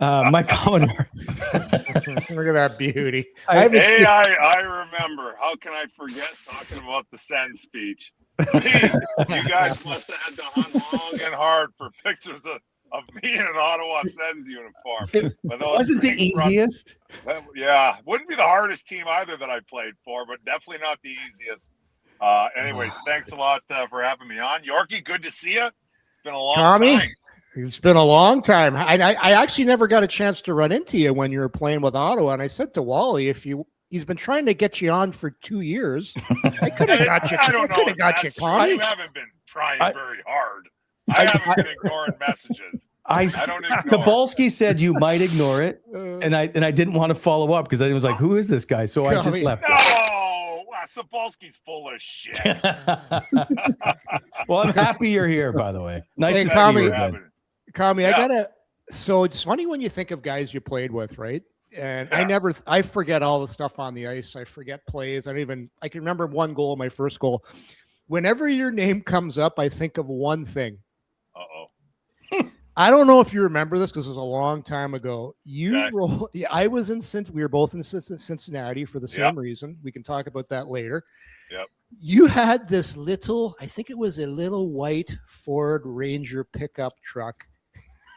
My Commodore. Look at that beauty. I remember. How can I forget talking about the Sens speech? You guys must have had to hunt long and hard for pictures of me in an Ottawa Sens uniform. It wasn't the easiest. Yeah, wouldn't be the hardest team either that I played for, but definitely not the easiest. Anyways, thanks a lot for having me on. Yorkie, good to see you. It's been a long time. It's been a long time. I actually never got a chance to run into you when you were playing with Ottawa, and I said to Wally, he's been trying to get you on for 2 years. I could have got you. I could have got you, Commie. You haven't been trying very hard. I haven't been ignoring messages. Sabolsky said you might ignore it, and I didn't want to follow up because I was like, "Who is this guy?" So I just left. No, Sabolsky's full of shit. Well, I'm happy you're here, by the way. Nice to see you again. Commie, so it's funny when you think of guys you played with, right? And I forget all the stuff on the ice. I forget plays. I can remember one goal, my first goal. Whenever your name comes up, I think of one thing. I don't know if you remember this because it was a long time ago. I was in Cincinnati. We were both in Cincinnati for the same reason. We can talk about that later. Yep. You had this I think it was a little white Ford Ranger pickup truck.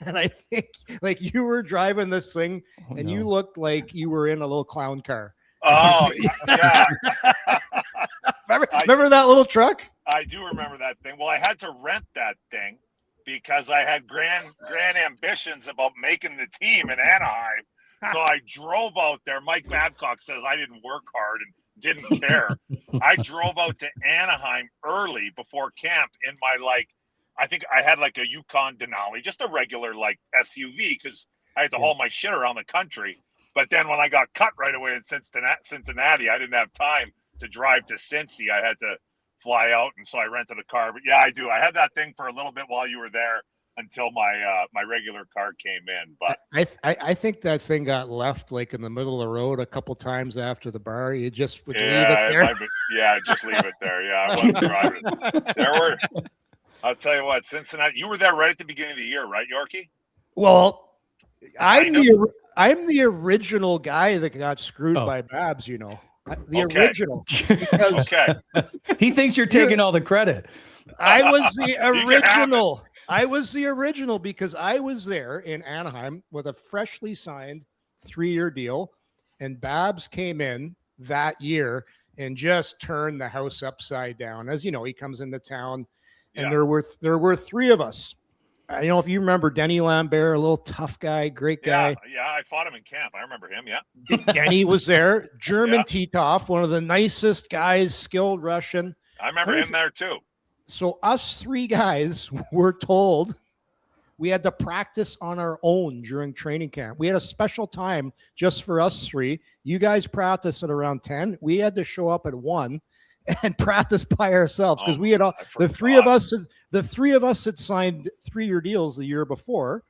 And I think like you were driving this thing and you looked like you were in a little clown car. Oh, yeah. remember that little truck? I do remember that thing. Well, I had to rent that thing because I had grand ambitions about making the team in Anaheim. So I drove out there. Mike Babcock says I didn't work hard and didn't care. I drove out to Anaheim early before camp in my I think I had like a Yukon Denali, just a regular SUV because I had to haul my shit around the country. But then when I got cut right away in Cincinnati, I didn't have time to drive to Cincy. I had to fly out, and so I rented a car. But yeah, I do. I had that thing for a little bit while you were there until my my regular car came in. But I think that thing got left in the middle of the road a couple times after the bar. You just would leave it there. Just leave it there. Yeah, I wasn't driving. I'll tell you what, Cincinnati. You were there right at the beginning of the year, right, Yorkie? Well, I'm the original guy that got screwed by Babs. Original. Because he thinks you're taking all the credit. I was the original. I was the original because I was there in Anaheim with a freshly signed 3-year deal, and Babs came in that year and just turned the house upside down. As you know, he comes into town, and there were 3 of us. I don't know if you remember Denny Lambert, a little tough guy, great guy. Yeah, I fought him in camp. I remember him, Denny was there. German Titov, one of the nicest guys, skilled Russian. I remember him there too. So us 3 guys were told we had to practice on our own during training camp. We had a special time just for us 3. You guys practiced at around 10. We had to show up at 1 and practice by ourselves because we had the 3 of us had signed 3-year deals the year before.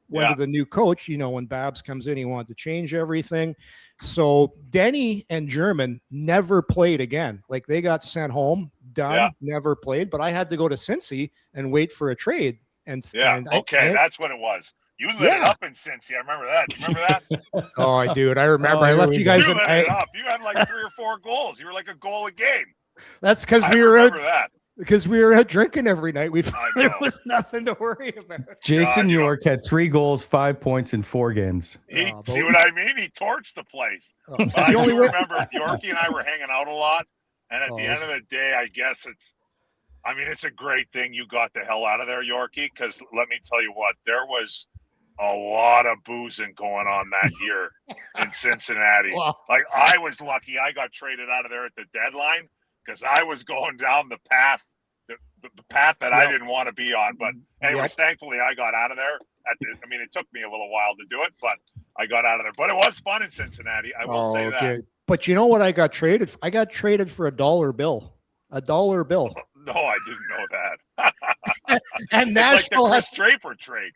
When the new coach, when Babs comes in, he wanted to change everything. So Denny and German never played again. They got sent home, never played. But I had to go to Cincy and wait for a trade. That's what it was. You lit it up in Cincy. I remember that. Remember that? Oh, dude, I remember. I left you guys. You lit it up. You had 3 or 4 goals. You were like a goal a game. That's because we were out drinking every night. There was nothing to worry about. Jason York had 3 goals, 5 points in 4 games. See what I mean? He torched the place. I do remember Yorkie and I were hanging out a lot, and at the end of the day, I guess it's a great thing you got the hell out of there, Yorkie, because let me tell you what, there was a lot of boozing going on that year in Cincinnati. I was lucky I got traded out of there at the deadline, because I was going down the path, the path that I didn't want to be on. But anyways, thankfully I got out of there. It took me a little while to do it, but I got out of there. But it was fun in Cincinnati. I will say that. But you know what I got traded? I got traded for $1 bill. $1 bill. No, I didn't know that. And Nashville like the Chris Draper trade.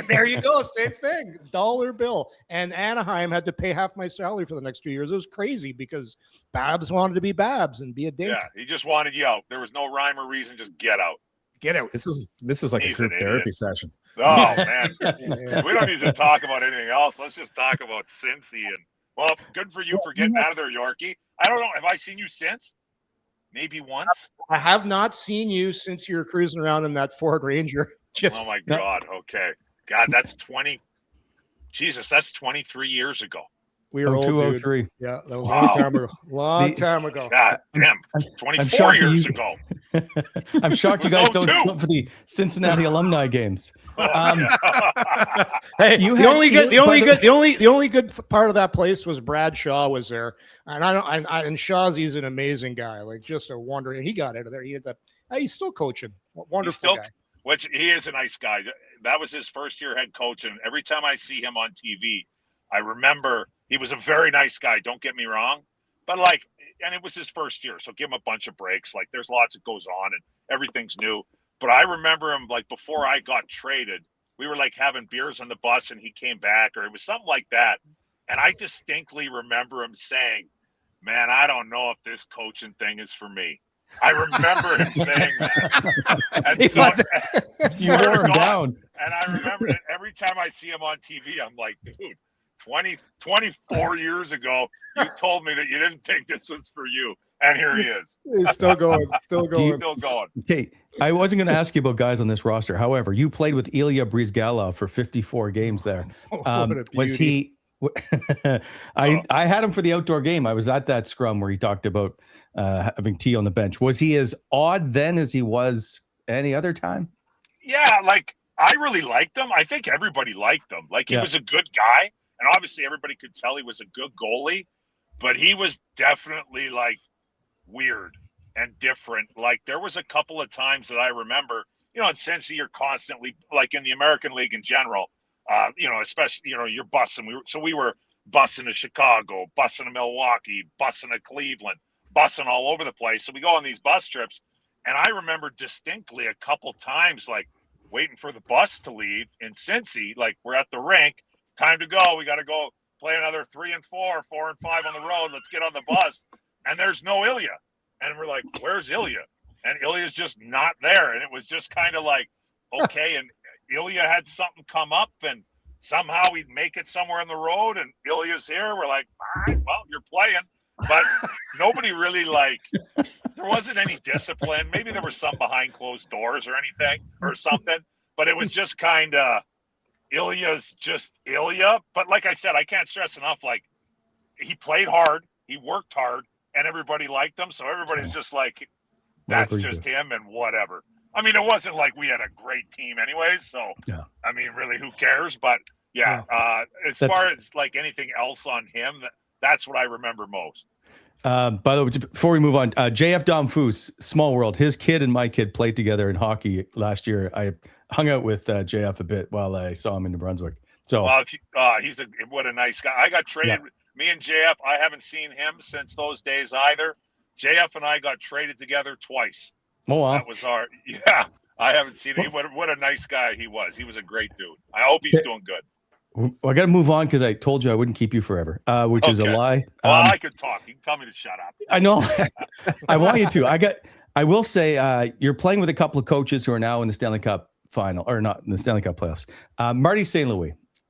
There you go. Same thing. $1 bill. And Anaheim had to pay half my salary for the next 2 years. It was crazy because Babs wanted to be Babs and be a dink. Yeah, he just wanted you out. There was no rhyme or reason. Just get out. Get out. This is like a group therapy session. Oh man, Yeah. we don't need to talk about anything else. Let's just talk about Cincy. And well, good for you for getting out of there, Yorkie. I don't know. Have I seen you since? Maybe once. I have not seen you since you were cruising around in that Ford Ranger. Oh my God. Okay. God, that's 20. Jesus, that's 23 years ago. We were old, 0203. dude. Yeah, that was Wow. a long time ago. Long time ago. God damn. 24 shocked years you- ago. I'm shocked you It was guys don't 02. show up for the Cincinnati alumni games. Oh, Hey, You the had- only you- good, by the- the only good part of that place was Brad Shaw was there, and and Shaw's he's an amazing guy, like just a wonder. And he got out of there. He had that. He's still coaching. Wonderful guy. Which he is a nice guy. That was his first year head coach, and every time I see him on TV, I remember he was a very nice guy. Don't get me wrong, but and it was his first year, so give him a bunch of breaks. Like there's lots that goes on, and everything's new. But I remember him before I got traded, we were having beers on the bus, and he came back, or it was something like that. And I distinctly remember him saying, "Man, I don't know if this coaching thing is for me." I remember him saying that. And so, You wore him down. And I remember that every time I see him on TV, I'm like, dude, 24 years ago, you told me that you didn't think this was for you. And here he is. He's still going. Still going. Still going. Okay, I wasn't going to ask you about guys on this roster. However, you played with Ilya Brizgalov for 54 games there. What a Was beauty. he? I had him for the outdoor game. I was at that scrum where he talked about having tea on the bench. Was he as odd then as he was any other time? Yeah, I really liked him. I think everybody liked him. He was a good guy, and obviously everybody could tell he was a good goalie, but he was definitely weird and different. There was a couple of times that I remember, in Cincy, you're constantly in the American League in general, especially, you're bussing. We were bussing to Chicago, bussing to Milwaukee, bussing to Cleveland, bussing all over the place. So we go on these bus trips, and I remember distinctly a couple times, waiting for the bus to leave in Cincy, we're at the rink. It's time to go. We got to go play another 3 and 4, 4 and 5 on the road. Let's get on the bus. And there's no Ilya. And we're like, where's Ilya? And Ilya's just not there. And it was just kind of okay. And Ilya had something come up, and somehow we'd make it somewhere on the road, and Ilya's here. We're like, all right, well, you're playing. But nobody really there wasn't any discipline. Maybe there was some behind closed doors or anything or something. But it was just kind of Ilya's just Ilya. But like I said, I can't stress enough, he played hard. He worked hard. And everybody liked him, so everybody's just that's just him and whatever. I mean, it wasn't we had a great team anyways, so, yeah. I mean, really, who cares? But, yeah, as far as, anything else on him, that's what I remember most. By the way, before we move on, JF Domfus, small world, his kid and my kid played together in hockey last year. I hung out with JF a bit while I saw him in New Brunswick. So, well, what a nice guy. I got traded. Yeah. Me and JF, I haven't seen him since those days either. JF and I got traded together twice. Oh, wow. That was I haven't seen him. What a nice guy he was. He was a great dude. I hope he's doing good. Well, I got to move on because I told you I wouldn't keep you forever, which is a lie. Well, I could talk. You can tell me to shut up. I know. I want you to. I will say you're playing with a couple of coaches who are now in the Stanley Cup final, or not in the Stanley Cup playoffs. Marty St.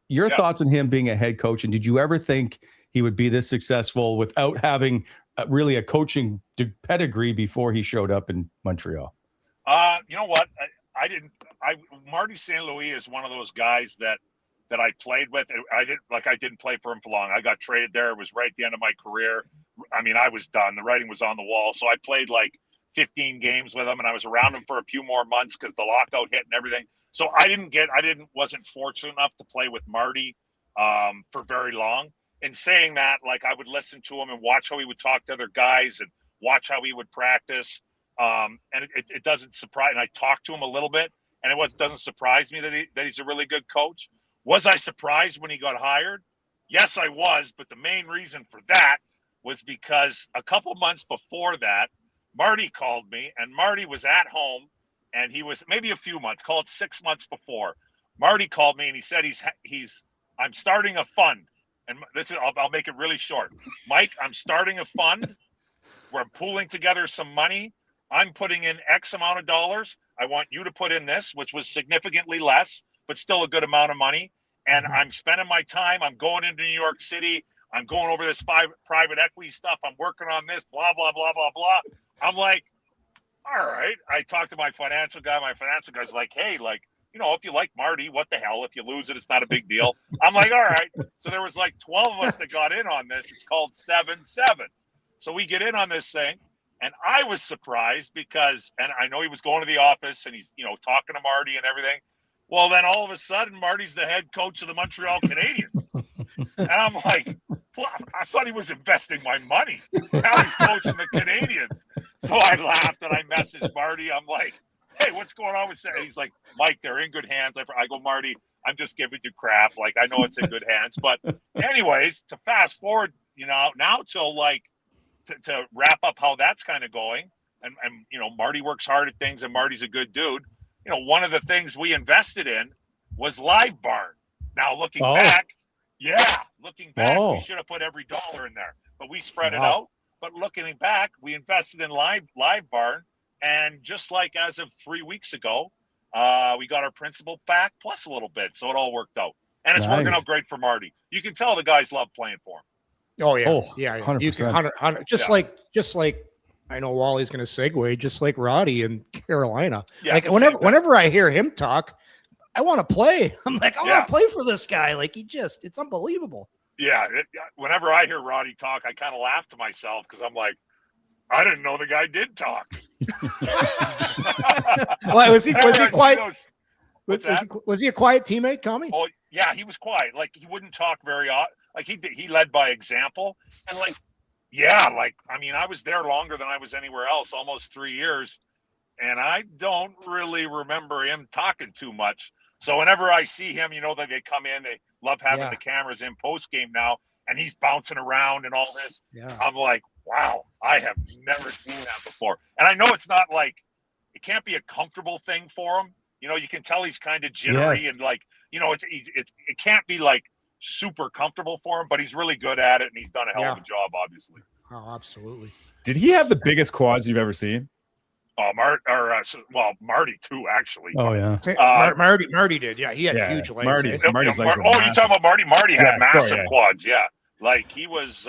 Your thoughts on him being a head coach, and did you ever think he would be this successful without having really a coaching pedigree before he showed up in Montreal? You know what? Marty St. Louis is one of those guys that I played with. I didn't play for him for long. I got traded there. It was right at the end of my career. I mean, I was done. The writing was on the wall. So I played 15 games with him, and I was around him for a few more months because the lockout hit and everything. So wasn't fortunate enough to play with Marty for very long. In saying that, I would listen to him and watch how he would talk to other guys and watch how he would practice. And it doesn't surprise. And I talked to him a little bit, and it doesn't surprise me that he's a really good coach. Was I surprised when he got hired? Yes, I was. But the main reason for that was because a couple months before that, Marty called me, and Marty was at home, and he was maybe a few months, call it 6 months before. Marty called me, and he said I'm starting a fund. And I'll make it really short. Mike, I'm starting a fund. We're pooling together some money. I'm putting in X amount of dollars. I want you to put in this, which was significantly less. but still a good amount of money. And I'm spending my time. I'm going into New York City. I'm going over this private equity stuff. I'm working on this, blah, blah, blah, blah, blah. I'm like, all right. I talked to my financial guy. My financial guy's like, hey, like, if you like Marty, what the hell? If you lose it, it's not a big deal. I'm like, all right. So there was like 12 of us that got in on this. It's called 7-7. So we get in on this thing. And I was surprised because, and I know he was going to the office and he's, talking to Marty and everything. Well, then all of a sudden, Marty's the head coach of the Montreal Canadiens. And I'm like, well, I thought he was investing my money. Now he's coaching the Canadiens. So I laughed and I messaged Marty. I'm like, hey, what's going on with that? He's like, Mike, they're in good hands. I go, Marty, I'm just giving you crap. Like, I know it's in good hands. But anyways, to fast forward, now till like, to wrap up how that's kind of going. And Marty works hard at things and Marty's a good dude. One of the things we invested in was Live Barn. Now looking back, we should have put every dollar in there, but we spread it out. But looking back, we invested in Live Barn. And just like as of 3 weeks ago, we got our principal back plus a little bit. So it all worked out. And it's working out great for Marty. You can tell the guys love playing for him. Oh yeah, 100%. You can 100, just like I know Wally's going to segue, just like Roddy in Carolina. Yeah, like whenever I hear him talk, I want to play. I'm like, I want to play for this guy. Like it's unbelievable. Yeah, whenever I hear Roddy talk, I kind of laugh to myself because I'm like, I didn't know the guy did talk. Well, was he quiet? Was he a quiet teammate, Commie? Oh yeah, he was quiet. Like he wouldn't talk very often. Like he led by example, and I was there longer than I was anywhere else, almost 3 years, and I don't really remember him talking too much. So whenever I see him, that they come in, they love having the cameras in post game now, and he's bouncing around and all this. Yeah. I'm like, wow, I have never seen that before. And I know it's not like it can't be a comfortable thing for him. You can tell he's kind of jittery and like, it can't be like super comfortable for him, but he's really good at it and he's done a hell of a job, obviously. Oh, absolutely. Did he have the biggest quads you've ever seen? Marty too, actually. Oh yeah, Marty did. Yeah, he had huge legs. Marty's legs were you talking about Marty? Marty had massive quads. Yeah, like he was.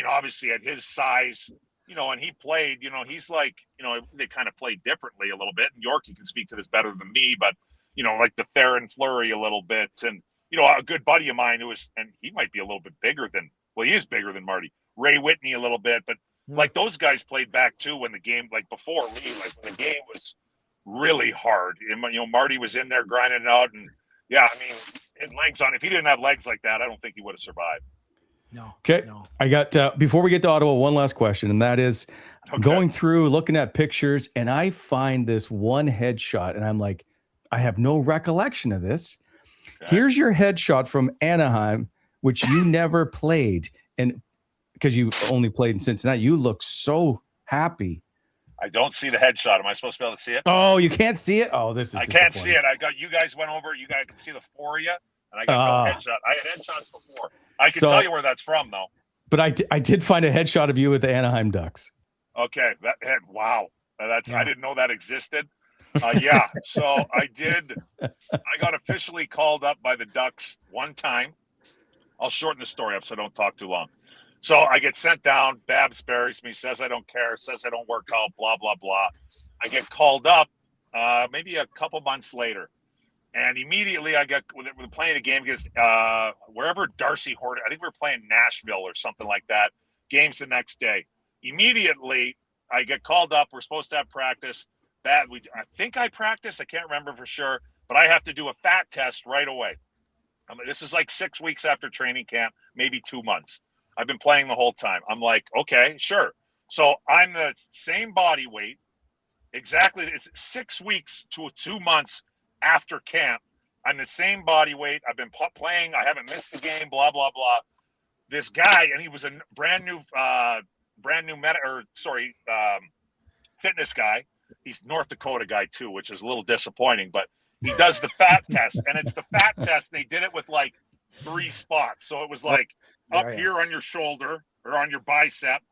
Obviously at his size, and he played. He's like, they kind of played differently a little bit. And Yorkie can speak to this better than me, but like the Theron Fleury a little bit, and a good buddy of mine and he might be a little bit bigger than. Well, he is bigger than Marty. Ray Whitney a little bit, but. Like those guys played back too when the game, like before me, like when the game was really hard. And, Marty was in there grinding it out, and his legs on. If he didn't have legs like that, I don't think he would have survived. No. Okay. No. I got before we get to Ottawa, one last question, and that is going through looking at pictures, and I find this one headshot, and I'm like, I have no recollection of this. Okay. Here's your headshot from Anaheim, which you never played, and because you only played in Cincinnati, you look so happy. I don't see the headshot. Am I supposed to be able to see it? Oh, you can't see it? Oh, this is I can't see it. You guys went over. You guys can see the four of you, and I got no headshot. I had headshots before. I can tell you where that's from, though. But I did find a headshot of you with the Anaheim Ducks. Okay. Wow. I didn't know that existed. So I did. I got officially called up by the Ducks one time. I'll shorten the story up so I don't talk too long. So I get sent down. Babs buries me, says I don't care, says I don't work out, blah, blah, blah. I get called up maybe a couple months later. And immediately we're playing a game against wherever Darcy Horton. I think we were playing Nashville or something like that. Game's the next day. Immediately, I get called up. We're supposed to have practice. I think I practiced. I can't remember for sure. But I have to do a fat test right away. This is like 6 weeks after training camp, maybe 2 months. I've been playing the whole time. I'm like, okay, sure. So I'm the same body weight. Exactly. It's 6 weeks to 2 months after camp. I'm the same body weight. I've been playing. I haven't missed the game, blah, blah, blah. This guy, and he was a brand new fitness guy. He's North Dakota guy too, which is a little disappointing, but he does the fat test, and it's the fat test. They did it with like 3 spots. So it was like here on your shoulder or on your bicep,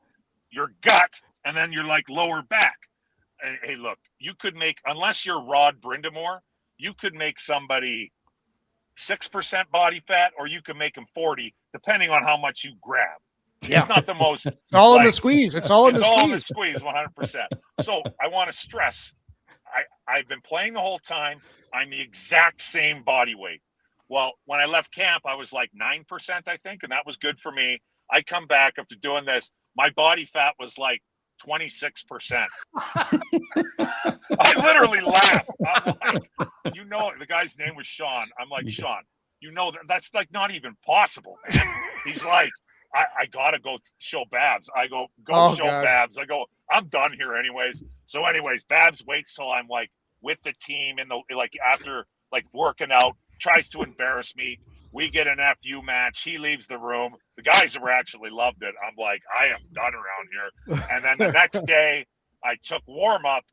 your gut, and then your like lower back. Hey, look, you could make, unless you're Rod Brindamore, you could make somebody 6% body fat, or you can make them 40, depending on how much you grab. Yeah. It's not the most. It's all in the squeeze. It's all in the squeeze, 100%. So I want to stress, I've been playing the whole time. I'm the exact same body weight. Well, when I left camp, I was like 9%, I think, and that was good for me. I come back after doing this. My body fat was like 26%. I literally laughed. I'm like, the guy's name was Sean. I'm like, Sean, that's like not even possible, man. He's like, I gotta go show Babs. I go show God. Babs. I go, I'm done here anyways. So anyways, Babs waits till I'm like with the team after like working out, tries to embarrass me. We get an FU match. He leaves the room. The guys have actually loved it. I'm like, I am done around here. And then the next day I took warm up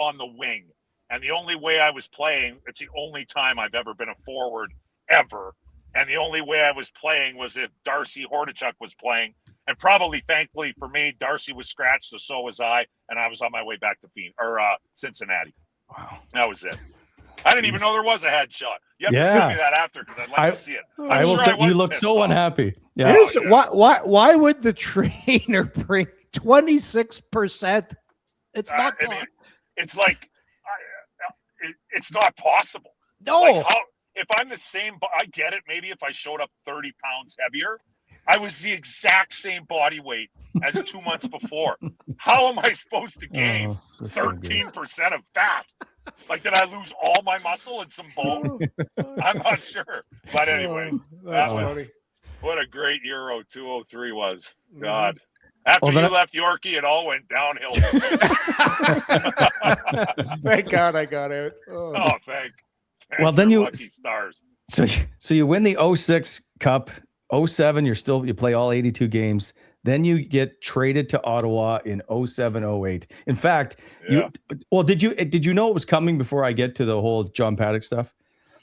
on the wing. And the only way I was playing, it's the only time I've ever been a forward ever. And the only way I was playing was if Darcy Hordichuk was playing. And probably, thankfully for me, Darcy was scratched, so was I. And I was on my way back to Cincinnati. Wow. That was it. I didn't even know there was a headshot. You have to send me that after, because I'd like to see it. I will say you look so unhappy. Yeah. Why would the trainer bring 26%? It's not. It's like it's not possible. No. Like if I'm the same, I get it. Maybe if I showed up 30 pounds heavier, I was the exact same body weight as 2 months before. How am I supposed to gain 13% of fat? Like, did I lose all my muscle and some bone? I'm not sure. But anyway, that's funny. What a great Euro 203 was. God. After you left Yorkie, it all went downhill. Thank God I got out. Oh, thank. Well, then you lucky stars. So you win the 06 Cup. 07, you play all 82 games. Then you get traded to Ottawa in 07-08. In fact, did you know it was coming before I get to the whole John Paddock stuff?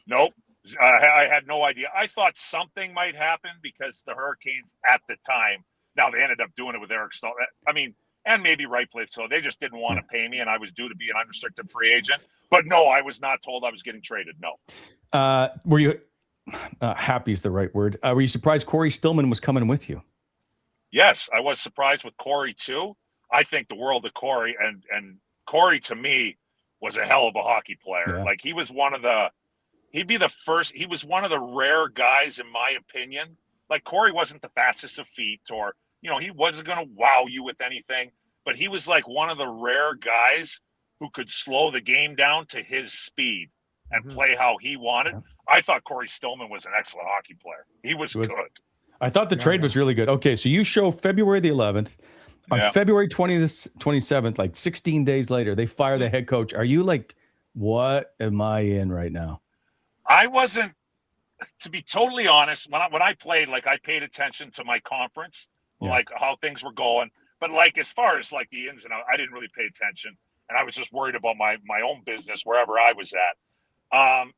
Nope. I had no idea. I thought something might happen because the Hurricanes at the time, now they ended up doing it with Eric Stahl. I mean, and maybe rightfully so. They just didn't want to pay me, and I was due to be an unrestricted free agent. But no, I was not told I was getting traded. No. Were you happy is the right word. Were you surprised Corey Stillman was coming with you? Yes, I was surprised with Corey too. I think the world of Corey, and Corey to me was a hell of a hockey player. Yeah. Like he was one of the rare guys, in my opinion. Like Corey wasn't the fastest of feet, or, he wasn't going to wow you with anything, but he was like one of the rare guys who could slow the game down to his speed and play how he wanted. Yeah. I thought Corey Stillman was an excellent hockey player. He was good. I thought the trade was really good. Okay, so you show February the 11th. On February 27th, like 16 days later, they fire the head coach. Are you like, what am I in right now? I wasn't, to be totally honest, when I played, like I paid attention to my conference, like how things were going. But like as far as like the ins and outs, I didn't really pay attention. And I was just worried about my own business wherever I was at.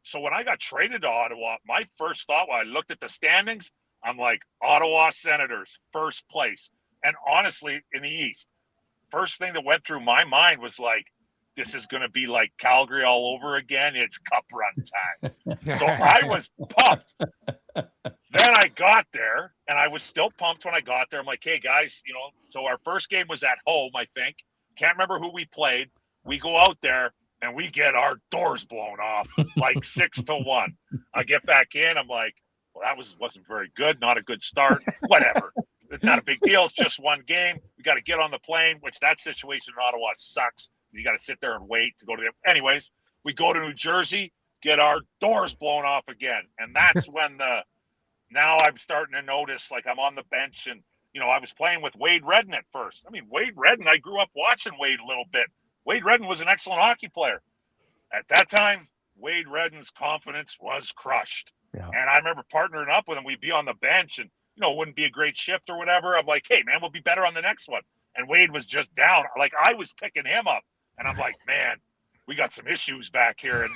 So when I got traded to Ottawa, my first thought when I looked at the standings, I'm like, Ottawa Senators, first place. And honestly, in the East, first thing that went through my mind was like, this is going to be like Calgary all over again. It's cup run time. So I was pumped. Then I got there, and I was still pumped when I got there. I'm like, hey, guys, so our first game was at home, I think. Can't remember who we played. We go out there, and we get our doors blown off, like 6-1. I get back in. I'm like, well, that wasn't very good. Not a good start. Whatever. It's not a big deal. It's just one game. We got to get on the plane, which that situation in Ottawa sucks. You got to sit there and wait to go to the. Anyways, we go to New Jersey, get our doors blown off again, and that's when now I'm starting to notice, like I'm on the bench, and I was playing with Wade Redden at first. I mean, Wade Redden, I grew up watching Wade a little bit. Wade Redden was an excellent hockey player. At that time, Wade Redden's confidence was crushed, and I remember partnering up with him. We'd be on the bench, and it wouldn't be a great shift or whatever. I'm like, hey man, we'll be better on the next one. And Wade was just down. Like I was picking him up. And I'm like, man, we got some issues back here, and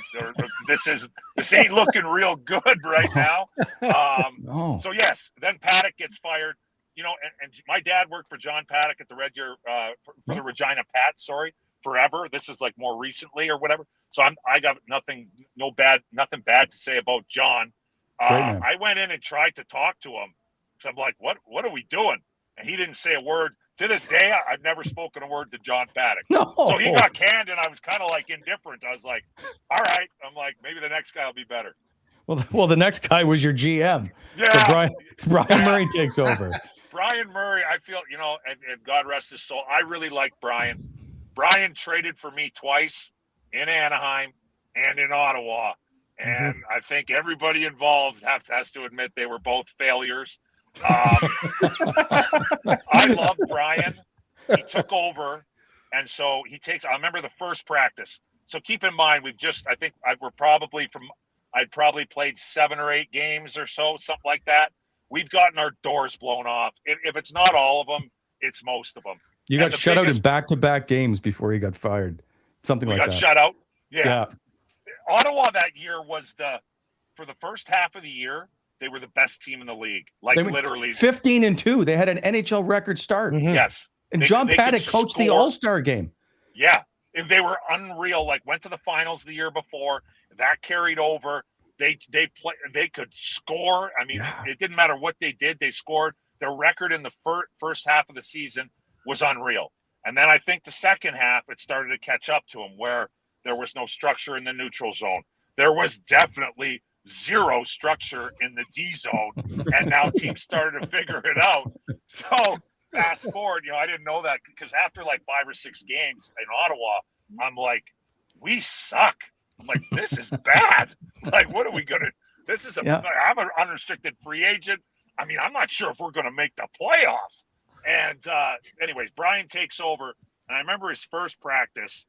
this ain't looking real good right now. No. So yes, then Paddock gets fired. And my dad worked for John Paddock at the Red Deer for the Regina Pats. Forever. This is like more recently or whatever. So I got nothing bad to say about John. I went in and tried to talk to him. So I'm like, what are we doing? And he didn't say a word. To this day, I've never spoken a word to John Paddock. No. So he got canned, and I was kind of like indifferent. I was like, all right. I'm like, maybe the next guy will be better. Well, the next guy was your GM. Yeah. So Brian Murray takes over. Brian Murray, I feel, and God rest his soul, I really like Brian. Brian traded for me twice in Anaheim and in Ottawa. And I think everybody involved has to admit they were both failures. I love Brian. He took over. And so I remember the first practice. So keep in mind, I'd probably played 7 or 8 games or so, something like that. We've gotten our doors blown off. If it's not all of them, it's most of them. You got shut out in back-to-back games before you got fired. Something like that. We got shut out? Yeah. Ottawa that year was for the first half of the year, they were the best team in the league. Like literally 15-2. They had an NHL record start. Yes. And John Paddock coached the All-Star game. Yeah. If they were unreal, like went to the finals the year before, that carried over. They could score. I mean, It didn't matter what they did. They scored. Their record in the first half of the season was unreal. And then I think the second half, it started to catch up to them where there was no structure in the neutral zone. There was definitely zero structure in the D zone. And now teams started to figure it out. So fast forward, I didn't know that because after like 5 or 6 games in Ottawa, I'm like, we suck. I'm like, this is bad. Like, what are we going to – I'm an unrestricted free agent. I mean, I'm not sure if we're going to make the playoffs. And anyways, Brian takes over. And I remember his first practice.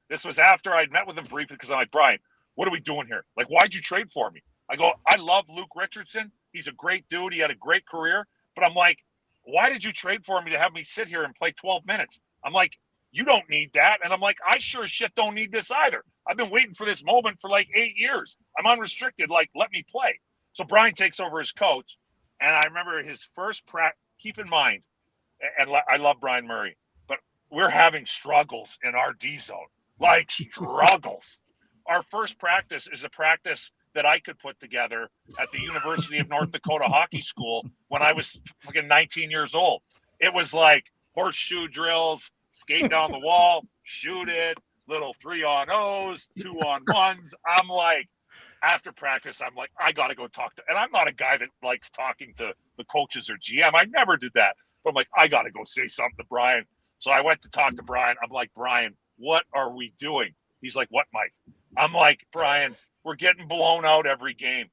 This was after I'd met with him briefly because I'm like, Brian, what are we doing here? Like, why'd you trade for me? I go, I love Luke Richardson. He's a great dude. He had a great career. But I'm like, why did you trade for me to have me sit here and play 12 minutes? I'm like, you don't need that. And I'm like, I sure as shit don't need this either. I've been waiting for this moment for like 8 years. I'm unrestricted. Like, let me play. So Brian takes over as coach. And I remember his first practice. Keep in mind, and I love Brian Murray, but we're having struggles in our D zone. Like struggles. Our first practice is a practice that I could put together at the University of North Dakota Hockey School when I was fucking 19 years old. It was like horseshoe drills, skate down the wall, shoot it, little 3-on-0s, 2-on-1s. I'm like, after practice, I'm like, I got to go talk to, and I'm not a guy that likes talking to the coaches or GM. I never did that. But I'm like, I got to go say something to Brian. So I went to talk to Brian. I'm like, Brian, what are we doing? He's like, what, Mike? I'm like, Brian, we're getting blown out every game.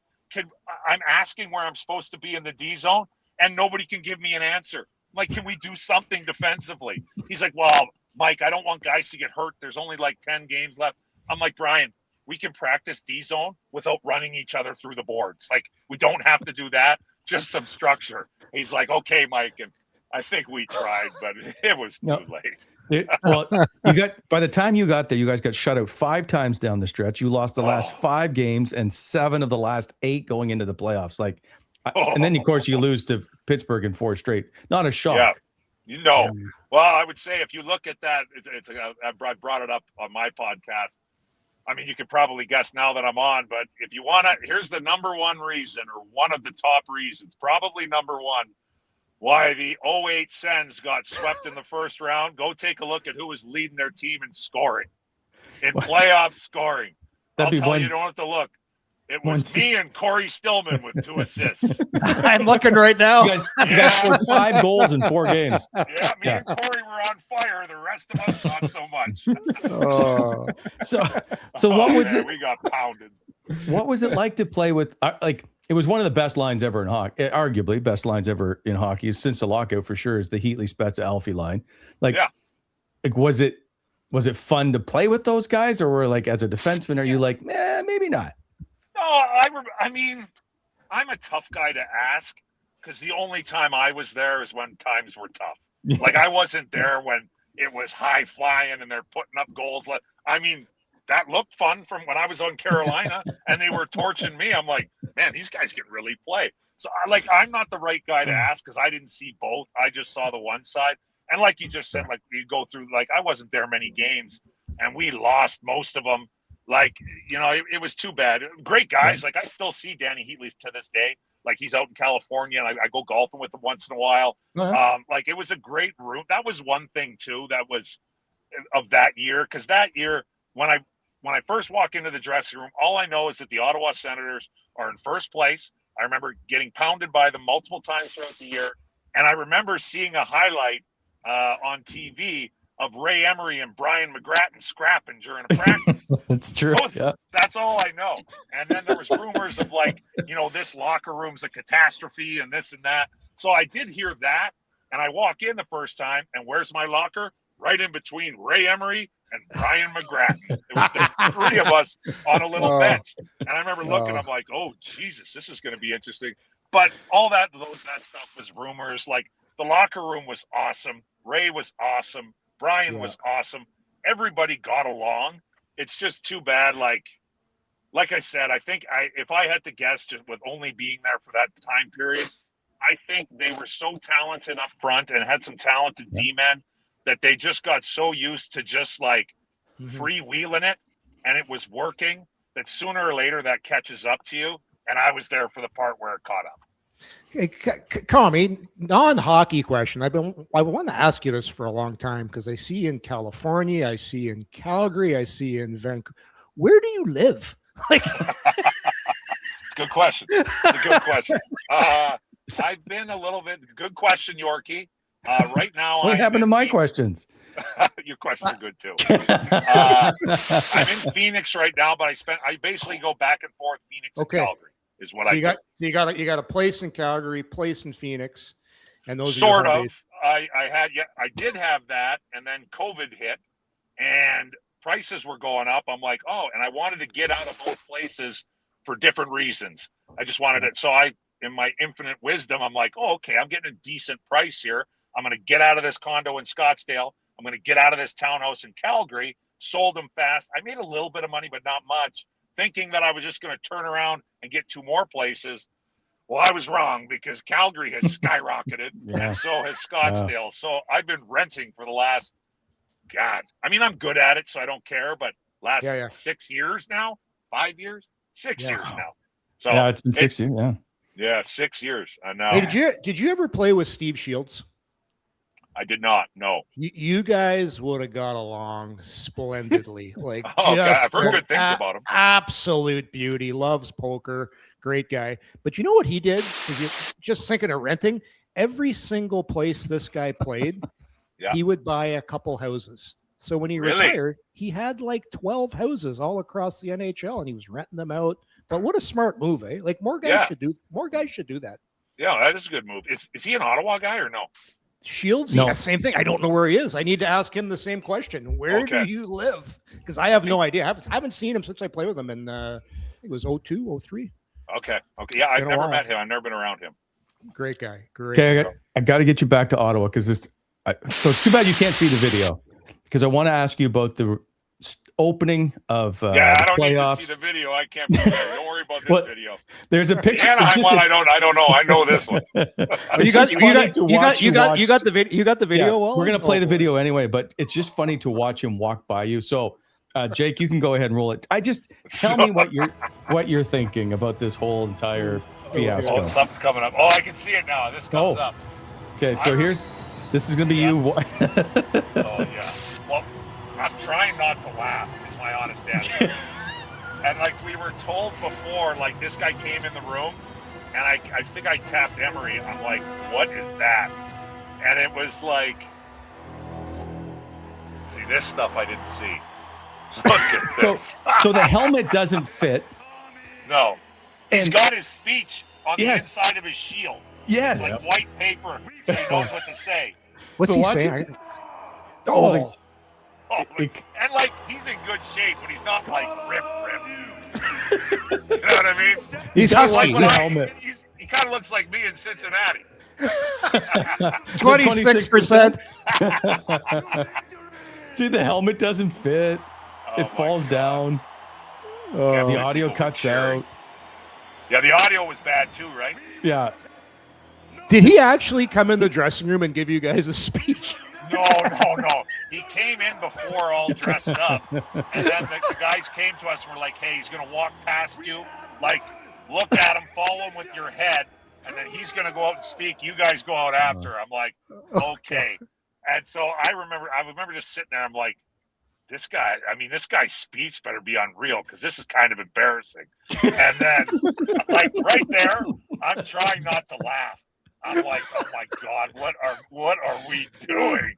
I'm asking where I'm supposed to be in the D zone, and nobody can give me an answer. I'm like, can we do something defensively? He's like, well, Mike, I don't want guys to get hurt. There's only like 10 games left. I'm like, Brian, we can practice D zone without running each other through the boards. Like, we don't have to do that. Just some structure. He's like, okay, Mike. And I think we tried, but it was too late. By the time you got there, you guys got shut out 5 times down the stretch. You lost the last 5 games and 7 of the last 8 going into the playoffs. And then of course you lose to Pittsburgh in 4 straight. Not a shock. Yeah. Well, I would say if you look at that, I brought it up on my podcast. I mean, you could probably guess now that I'm on, but if you want to, here's the number one reason, or one of the top reasons, probably number one, why the 08 Sens got swept in the first round. Go take a look at who was leading their team in scoring, in playoff scoring. You don't have to look. It was me and Corey Stillman with 2 assists. I'm looking right now. You guys scored 5 goals in 4 games. Yeah, me and Corey were on fire. The rest of us not so much. So what was it? We got pounded. What was it like to play with? It was one of the best lines ever in hockey. Arguably, best lines ever in hockey since the lockout for sure is the Heatley Spezza Alfie line. Was it fun to play with those guys, or were as a defenseman, are you like, maybe not? No, I mean, I'm a tough guy to ask because the only time I was there is when times were tough. Yeah. I wasn't there when it was high flying and they're putting up goals. I mean, that looked fun from when I was on Carolina and they were torching me. I'm like, man, these guys can really play. So I'm not the right guy to ask because I didn't see both. I just saw the one side. And like you just said, you go through, I wasn't there many games. and we lost most of them. Like, it was too bad. Great guys. Like, I still see Danny Heatley to this day. Like, he's out in California, and I go golfing with him once in a while. Like, it was a great room. That was one thing too that was of that year, because that year when I first walk into the dressing room, all I know is that the Ottawa Senators are in first place. I remember getting pounded by them multiple times throughout the year, and I remember seeing a highlight on TV of Ray Emery and Brian McGrattan scrapping during a practice. That's true. That's all I know. And then there was rumors of like, this locker room's a catastrophe and this and that. So I did hear that, and I walk in the first time, and where's my locker? Right in between Ray Emery and Brian McGrattan. It was the three of us on a little bench. And I remember looking, I'm like, oh, Jesus, this is going to be interesting. But all that stuff was rumors. Like, the locker room was awesome. Ray was awesome. Brian was awesome. Everybody got along. It's just too bad. Like I said, I think if I had to guess, just with only being there for that time period, I think they were so talented up front and had some talented D-men that they just got so used to just like freewheeling it, and it was working, that sooner or later that catches up to you. And I was there for the part where it caught up. Hey, Commie, non-hockey question. I want to ask you this for a long time, because I see in California, I see in Calgary, I see in Vancouver. Where do you live? Like, It's a good question. It's a good question. I've been a little bit. Good question, Yorkie. Right now, what happened to my questions? Your questions are good too. I'm in Phoenix right now, but I basically go back and forth Phoenix and Calgary. Is what I you got a place in Calgary, place in Phoenix, and those sort of. I did have that, and then COVID hit, and prices were going up. I'm like, and I wanted to get out of both places for different reasons. I just wanted it. So in my infinite wisdom, I'm like, okay, I'm getting a decent price here. I'm going to get out of this condo in Scottsdale. I'm going to get out of this townhouse in Calgary. Sold them fast. I made a little bit of money, but not much, thinking that I was just going to turn around and get two more places. Well, I was wrong, because Calgary has skyrocketed, and so has Scottsdale. So I've been renting for the last, I'm good at it, so I don't care, but last 6 years now, 5 years, 6 years now. So it's been 6 years. Yeah, 6 years. I know. Hey, did you ever play with Steve Shields? I did not. No. You guys would have got along splendidly. Like, I've heard good things about him. Absolute beauty. Loves poker. Great guy. But you know what he did? Just thinking of renting. Every single place this guy played, he would buy a couple houses. So when he retired, he had like 12 houses all across the NHL, and he was renting them out. But what a smart move, eh? Like, more guys should do that. Yeah, that is a good move. Is he an Ottawa guy or no? Shields, same thing. I don't know where he is. I need to ask him the same question. Where do you live? Because I have no idea. I haven't seen him since I played with him in I think it was 02, 03. Okay. Yeah, I've never met him. I've never been around him. Great guy. Okay, I got to get you back to Ottawa, because so it's too bad you can't see the video, because I want to ask you about the opening of I don't playoffs. Need to see the video. I can't. Don't worry about this video. There's a picture. Anaheim one, I don't know. I know this one. You got the video. Yeah, we're gonna play the video anyway, but it's just funny to watch him walk by you. So, Jake, you can go ahead and roll it. Tell me what you're thinking about this whole entire fiasco. Something's coming up. I can see it now. This comes up. Okay, so this is gonna be you. Yeah. Well, I'm trying not to laugh, is my honest answer. And like we were told before, like this guy came in the room, and I think I tapped Emery. I'm like, what is that? And it was like, see, this stuff I didn't see. Look at this. So the helmet doesn't fit. No. He's got his speech on the inside of his shield. Yes. It's like white paper, so he knows what to say. What's he saying? And like he's in good shape, but he's not like rip. You know what I mean? He's husky. He kind of looks like me in Cincinnati. 26%. See, the helmet doesn't fit. It falls down. The audio cuts out. Yeah, the audio was bad too, right? Yeah. Did he actually come in the dressing room and give you guys a speech? No. he came in before all dressed up, and then the guys came to us and were like, "Hey, he's gonna walk past you, like look at him, follow him with your head, and then he's gonna go out and speak. You guys go out after." I'm like, "Okay." And so I remember just sitting there. I'm like, this guy's speech better be unreal because this is kind of embarrassing. And then, like right there, I'm trying not to laugh. I'm like, oh my God, what are we doing?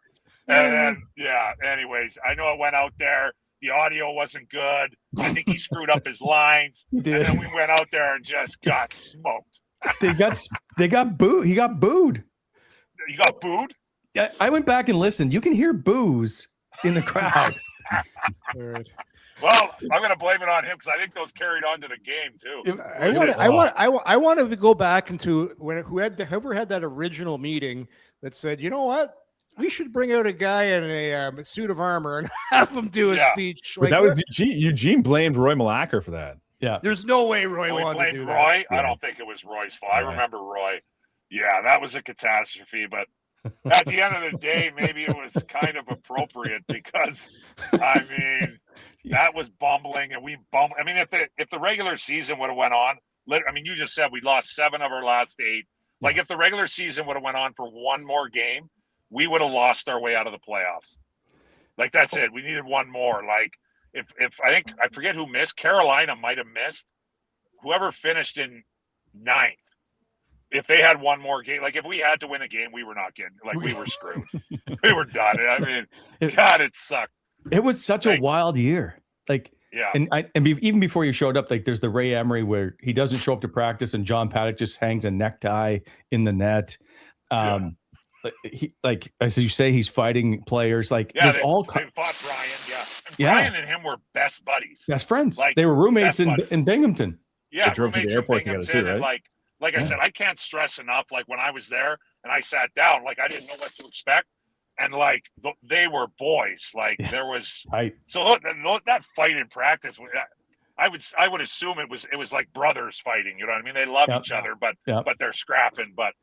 And then, yeah. Anyways, I know I went out there. The audio wasn't good. I think he screwed up his lines. He did. And then we went out there and just got smoked. They got booed. He got booed. You got booed? I went back and listened. You can hear boos in the crowd. Well, I'm going to blame it on him because I think those carried on to the game too. I want to go back into whoever had that original meeting that said, you know what, we should bring out a guy in a suit of armor and have him do a speech. But that was Eugene blamed Roy Malacker for that. Yeah, there's no way Roy wanted to do that. Roy? Yeah. I don't think it was Roy's fault. I remember Roy. Yeah, that was a catastrophe, but at the end of the day, maybe it was kind of appropriate because, I mean, that was bumbling, and we bumbled. I mean, if the regular season would have went on, I mean, you just said we lost 7 of our last 8. Like, if the regular season would have went on for one more game, we would have lost our way out of the playoffs. Like, that's it. We needed one more. Like, if I forget who missed. Carolina might have missed. Whoever finished in 9th. If they had one more game, like if we had to win a game, we were not getting, like we were screwed. We were done. I mean, God, it sucked. It was such a wild year. Like, yeah. Even before you showed up, like there's the Ray Emery where he doesn't show up to practice and John Paddock just hangs a necktie in the net. He, like as you say, he's fighting players. Like they fought Brian. Yeah. And Brian and him were best buddies. Best friends. Like, they were roommates in Binghamton. Yeah. They drove to the airport together too, right? Like I said, I can't stress enough. Like when I was there and I sat down, like I didn't know what to expect, and like they were boys. Like there was so that fight in practice. I would assume it was like brothers fighting. You know what I mean? They love each other, but they're scrapping. But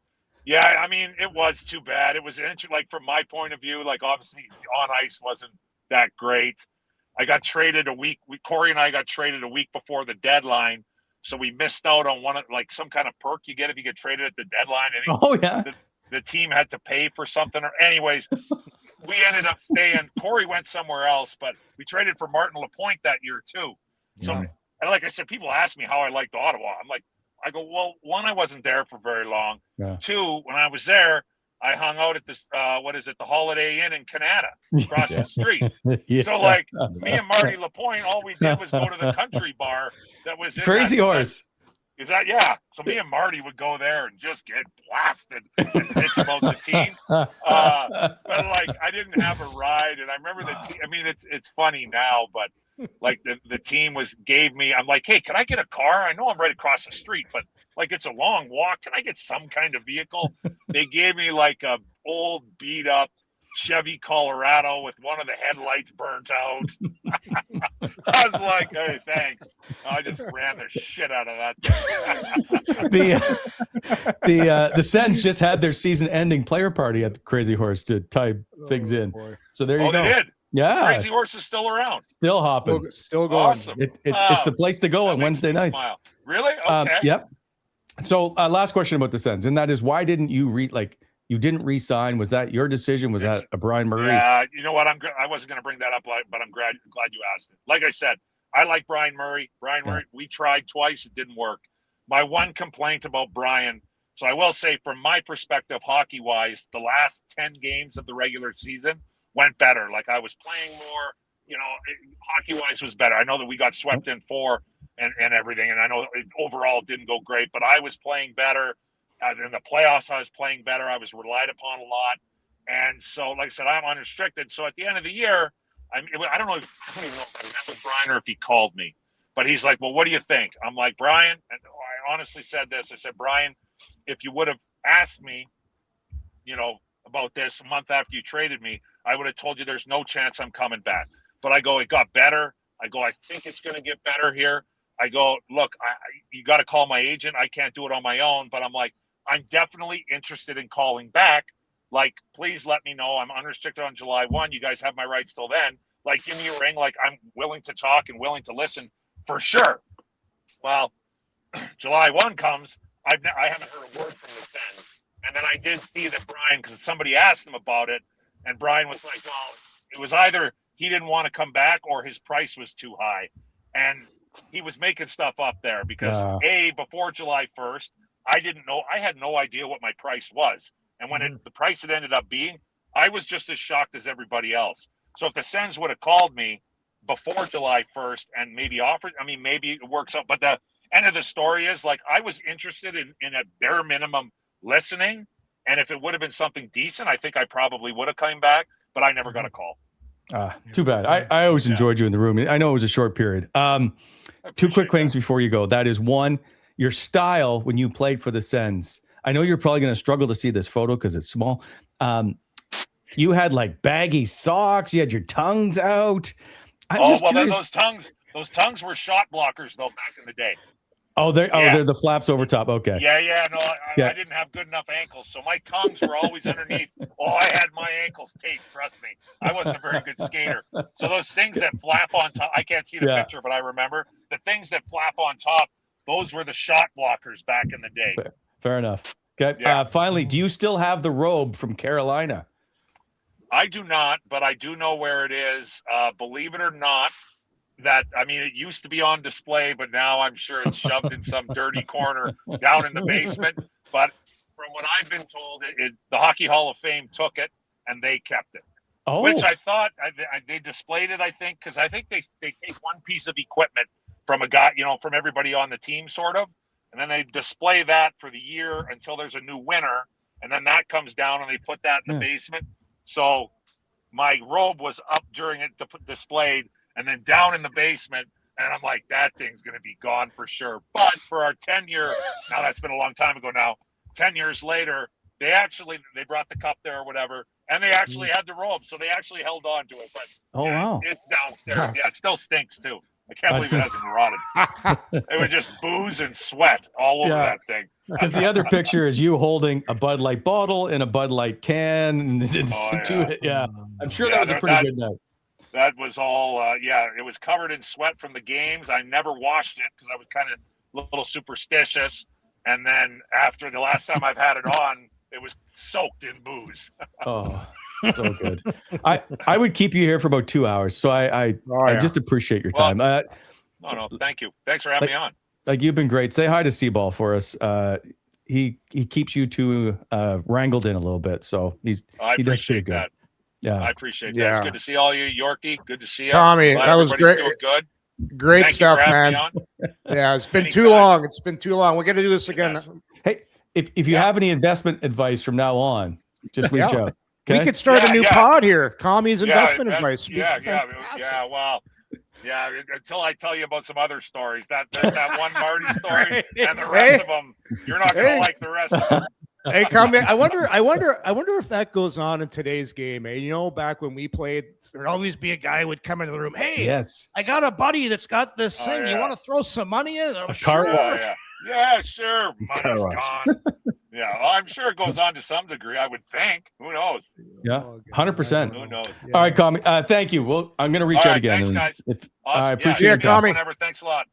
yeah, I mean, it was too bad. It was like from my point of view, like obviously on ice wasn't that great. I got traded a week. Corey and I got traded a week before the deadline. So we missed out on like some kind of perk you get if you get traded at the deadline. And the team had to pay for something. Or anyways, we ended up staying. Corey went somewhere else, but we traded for Martin Lapointe that year too. So, and like I said, people ask me how I liked Ottawa. I go, well, one, I wasn't there for very long. Yeah. 2, when I was there, I hung out at this, the Holiday Inn in Canada across the street. So, like, me and Marty Lapointe, all we did was go to the country bar that was in Crazy Horse. Is that, yeah. So me and Marty would go there and just get blasted and bitch about the team. But, like, I didn't have a ride. And I remember the team. I mean, it's funny now, but, like, the team gave me, I'm like, hey, can I get a car? I know I'm right across the street, but, like, it's a long walk. Can I get some kind of vehicle? They gave me, like, a old beat-up Chevy Colorado with one of the headlights burnt out. I was like, hey, thanks. I just ran the shit out of that thing. The Sens just had their season-ending player party at the Crazy Horse to tie things in. Boy. So there you go. They did. Yeah, Crazy Horse is still around. Still hopping. Still going. Awesome. It's the place to go on Wednesday nights. Smile. Really? Okay. Yep. So last question about the Sens, and that is, why didn't you you didn't re-sign? Was that your decision? Was that a Brian Murray? Yeah, you know what? I wasn't going to bring that up, but I'm glad you asked it. Like I said, I like Brian Murray. Murray, we tried twice. It didn't work. My one complaint about Brian, so I will say from my perspective, hockey-wise, the last 10 games of the regular season went better. Like I was playing more, hockey-wise was better. I know that we got swept in 4 and everything, and I know overall it didn't go great, but I was playing better. In the playoffs, I was playing better. I was relied upon a lot. And so, like I said, I'm unrestricted. So at the end of the year, I don't even know if I met with Brian or if he called me. But he's like, well, what do you think? I'm like, Brian, and I honestly said this. I said, Brian, if you would have asked me, about this a month after you traded me, I would have told you there's no chance I'm coming back. But I go, it got better. I go, I think it's going to get better here. I go, look, you got to call my agent. I can't do it on my own. But I'm like, I'm definitely interested in calling back. Like, please let me know. I'm unrestricted on July 1. You guys have my rights till then. Like, give me a ring. Like, I'm willing to talk and willing to listen for sure. Well, July 1 comes. I haven't heard a word from the Sens. And then I did see that Brian, because somebody asked him about it, and Brian was like, well, it was either he didn't want to come back or his price was too high. And he was making stuff up there because, before July 1st, I didn't know. I had no idea what my price was. And when the price it ended up being, I was just as shocked as everybody else. So if the Sens would have called me before July 1st and maybe offered, I mean, maybe it works out. But the end of the story is, like, I was interested in a bare minimum listening. And if it would have been something decent, I think I probably would have come back, but I never got a call. Too bad. I always enjoyed you in the room. I know it was a short period. Two quick things before you go. That is, one, your style when you played for the Sens. I know you're probably going to struggle to see this photo because it's small. You had like baggy socks. You had your tongues out. I'm curious. Those tongues were shot blockers though back in the day. They're the flaps over top. Okay. I didn't have good enough ankles, so my tongues were always underneath. I had my ankles taped. Trust me, I wasn't a very good skater. So those things that flap on top, I can't see the picture, but I remember the things that flap on top. Those were the shot blockers back in the day. Fair enough. Okay. Yeah. Finally, do you still have the robe from Carolina? I do not, but I do know where it is. Believe it or not, it used to be on display, but now I'm sure it's shoved in some dirty corner down in the basement. But from what I've been told, the Hockey Hall of Fame took it and they kept it. Oh. Which I thought they displayed it, I think, because I think they take one piece of equipment from a guy, from everybody on the team, sort of. And then they display that for the year until there's a new winner. And then that comes down and they put that in the basement. So my robe was up during it displayed and then down in the basement. And I'm like, that thing's going to be gone for sure. But for our 10-year, now that's been a long time ago now, 10 years later, they brought the cup there or whatever. And they actually had the robe. So they actually held on to it. But wow. It's downstairs. Yeah, it still stinks too. I can't believe it hasn't rotted. It was just booze and sweat all over that thing. Because the other picture is you holding a Bud Light bottle and a Bud Light can. I'm sure that was a pretty good night. That was all, it was covered in sweat from the games. I never washed it because I was kind of a little superstitious. And then after the last time I've had it on, it was soaked in booze. So good. I would keep you here for about 2 hours. So I just appreciate your time. No, thank you. Thanks for having me on. Like, you've been great. Say hi to Seaball for us. He keeps you two wrangled in a little bit. So he does pretty good. That. Yeah, I appreciate that. It's good to see all you, Yorkie. Good to see you, Commie. That was great. Good. Great stuff, man. Yeah, it's been too long. It's been too long. We're gonna do this again. Hey, if you have any investment advice from now on, just reach out. Okay? We could start a new pod here. Commie's investment advice. Well, until I tell you about some other stories. That one Marty story and the rest of them, you're not gonna like the rest of them. Hey, Commie, I wonder if that goes on in today's game. Back when we played, there'd always be a guy who would come into the room. Hey, yes, I got a buddy that's got this thing. You want to throw some money in? A car wash. Yeah, sure. Money's gone. I'm sure it goes on to some degree. I would think. Who knows? Yeah, 100%. Who knows? All right, Commie. Thank you. Well, I'm going to reach out again. Thanks, guys. I appreciate your time. Whenever. Thanks a lot.